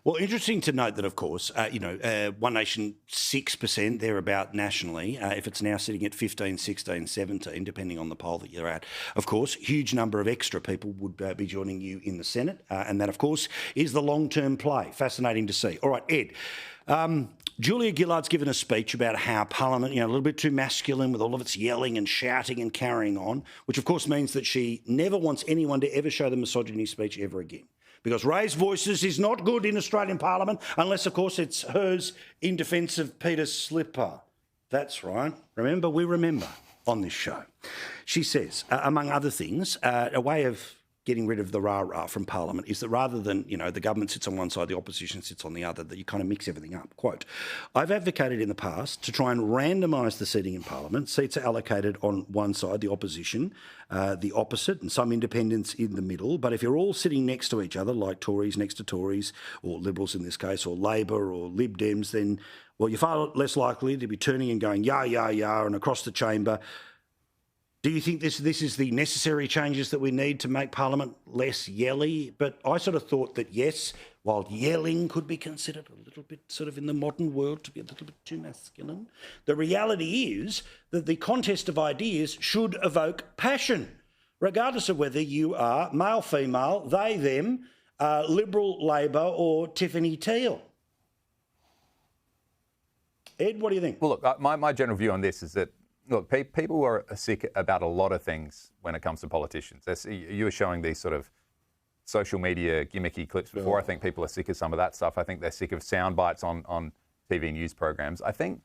Well, interesting to note that, of course, One Nation 6% thereabout nationally. If it's now sitting at 15, 16, 17, depending on the poll that you're at, of course, huge number of extra people would be joining you in the Senate. And that, of course, is the long-term play. Fascinating to see. All right, Ed. Julia Gillard's given a speech about how Parliament, a little bit too masculine with all of its yelling and shouting and carrying on, which, of course, means that she never wants anyone to ever show the misogyny speech ever again. Because raised voices is not good in Australian Parliament unless, of course, it's hers in defence of Peter Slipper. That's right. Remember, we remember on this show. She says, among other things, a way of getting rid of the rah-rah from Parliament is that rather than, the government sits on one side, the opposition sits on the other, that you kind of mix everything up. Quote, I've advocated in the past to try and randomise the seating in Parliament. Seats are allocated on one side, the opposition, the opposite, and some independents in the middle. But if you're all sitting next to each other, like Tories next to Tories, or Liberals in this case, or Labor or Lib Dems, then, well, you're far less likely to be turning and going, yah, yah, yah, and across the chamber. Do you think this is the necessary changes that we need to make Parliament less yelly? But I sort of thought that, yes, while yelling could be considered a little bit sort of in the modern world to be a little bit too masculine, the reality is that the contest of ideas should evoke passion, regardless of whether you are male, female, they, them, Liberal, Labor or Tiffany Teal. Ed, what do you think? Well, look, my general view on this is that, look, people are sick about a lot of things when it comes to politicians. You were showing these sort of social media gimmicky clips before. I think people are sick of some of that stuff. I think they're sick of sound bites on TV news programs. I think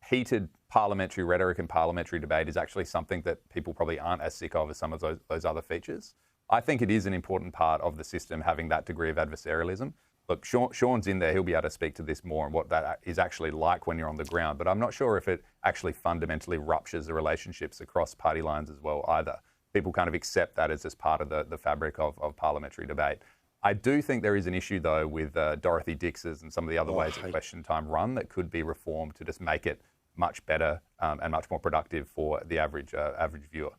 heated parliamentary rhetoric and parliamentary debate is actually something that people probably aren't as sick of as some of those other features. I think it is an important part of the system having that degree of adversarialism. Look, Sean's in there. He'll be able to speak to this more and what that is actually like when you're on the ground. But I'm not sure if it actually fundamentally ruptures the relationships across party lines as well either. People kind of accept that as just part of the fabric of parliamentary debate. I do think there is an issue, though, with Dorothy Dix's and some of the other ways that Question Time run that could be reformed to just make it much better and much more productive for the average viewer.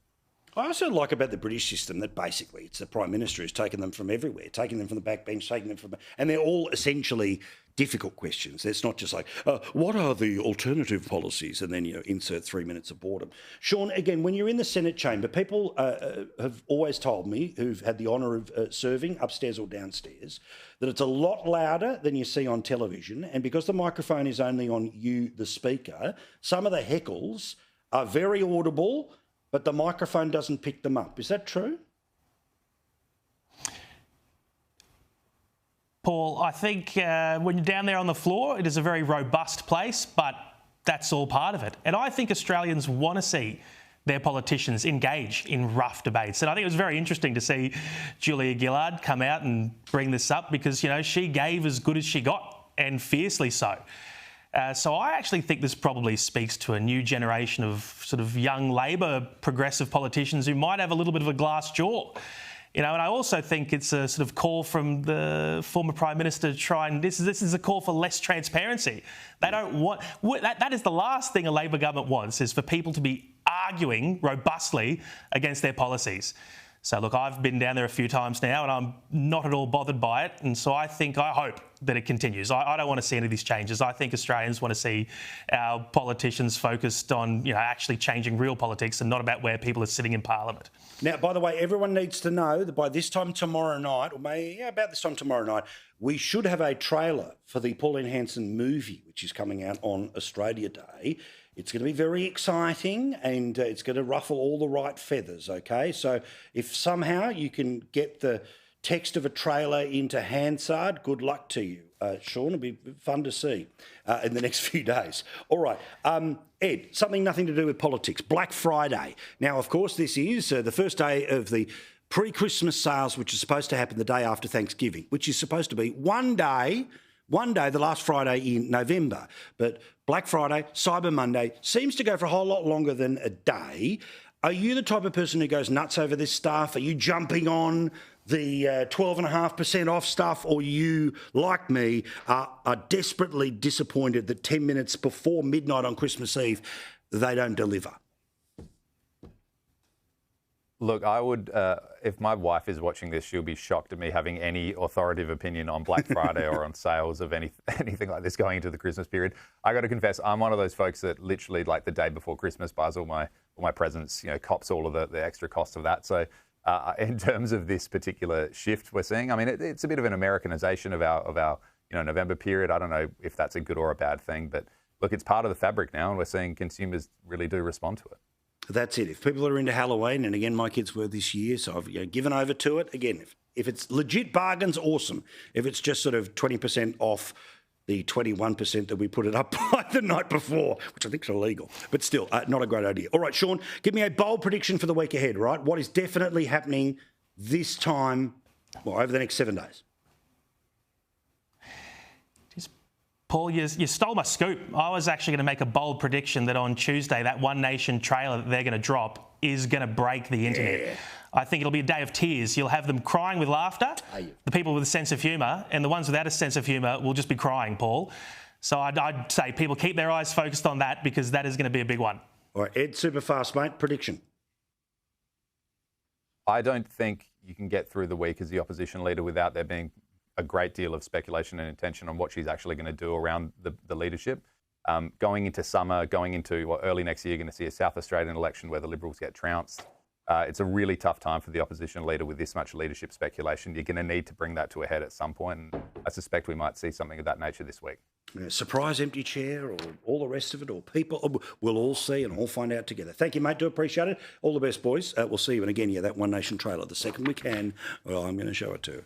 I also like about the British system that basically it's the Prime Minister who's taken them from everywhere, taking them from the backbench, taking them from... And they're all essentially difficult questions. It's not just like, what are the alternative policies? And then, insert 3 minutes of boredom. Sean, again, when you're in the Senate chamber, people have always told me, who've had the honour of serving upstairs or downstairs, that it's a lot louder than you see on television. And because the microphone is only on you, the speaker, some of the heckles are very audible, but the microphone doesn't pick them up. Is that true? Paul, I think when you're down there on the floor, it is a very robust place, but that's all part of it. And I think Australians want to see their politicians engage in rough debates. And I think it was very interesting to see Julia Gillard come out and bring this up because, she gave as good as she got, and fiercely so. So I actually think this probably speaks to a new generation of sort of young Labor progressive politicians who might have a little bit of a glass jaw. And I also think it's a sort of call from the former Prime Minister to try and... This is a call for less transparency. They don't want... That is the last thing a Labor government wants, is for people to be arguing robustly against their policies. So, look, I've been down there a few times now and I'm not at all bothered by it. And so I hope that it continues. I don't want to see any of these changes. I think Australians want to see our politicians focused on, actually changing real politics and not about where people are sitting in Parliament. Now, by the way, everyone needs to know that by this time tomorrow night, or about this time tomorrow night, we should have a trailer for the Pauline Hanson movie, which is coming out on Australia Day. It's going to be very exciting and it's going to ruffle all the right feathers, okay? So if somehow you can get the text of a trailer into Hansard, good luck to you. Sean, it'll be fun to see in the next few days. All right. Ed, something nothing to do with politics. Black Friday. Now, of course, this is the first day of the pre-Christmas sales, which is supposed to happen the day after Thanksgiving, which is supposed to be one day, the last Friday in November. But Black Friday, Cyber Monday, seems to go for a whole lot longer than a day. Are you the type of person who goes nuts over this stuff? Are you jumping on the 12.5% off stuff, or you, like me, are desperately disappointed that 10 minutes before midnight on Christmas Eve, they don't deliver? Look, I would, if my wife is watching this, she'll be shocked at me having any authoritative opinion on Black Friday or on sales of anything like this going into the Christmas period. I got to confess, I'm one of those folks that literally, like the day before Christmas, buys all my presents, cops all of the extra costs of that. So in terms of this particular shift we're seeing, I mean, it's a bit of an Americanization of our November period. I don't know if that's a good or a bad thing, but look, it's part of the fabric now, and we're seeing consumers really do respond to it. That's it. If people are into Halloween, and again, my kids were this year, so I've given over to it. Again, if it's legit bargains, awesome. If it's just sort of 20% off the 21% that we put it up by the night before, which I think is illegal, but still not a great idea. All right, Sean, give me a bold prediction for the week ahead, right? What is definitely happening this time, over the next 7 days? Paul, you stole my scoop. I was actually going to make a bold prediction that on Tuesday, that One Nation trailer that they're going to drop is going to break the internet. Yeah. I think it'll be a day of tears. You'll have them crying with laughter, the people with a sense of humour, and the ones without a sense of humour will just be crying, Paul. So I'd say people keep their eyes focused on that, because that is going to be a big one. All right, Ed, super fast, mate. Prediction. I don't think you can get through the week as the opposition leader without there being a great deal of speculation and intention on what she's actually going to do around the leadership. Going into summer, going into early next year, you're going to see a South Australian election where the Liberals get trounced. It's a really tough time for the opposition leader with this much leadership speculation. You're going to need to bring that to a head at some point, and I suspect we might see something of that nature this week. Surprise empty chair or all the rest of it, or people, we'll all see and all find out together. Thank you, mate. Do appreciate it. All the best, boys. We'll see you. And again, that One Nation trailer, the second we can, I'm going to show it to you.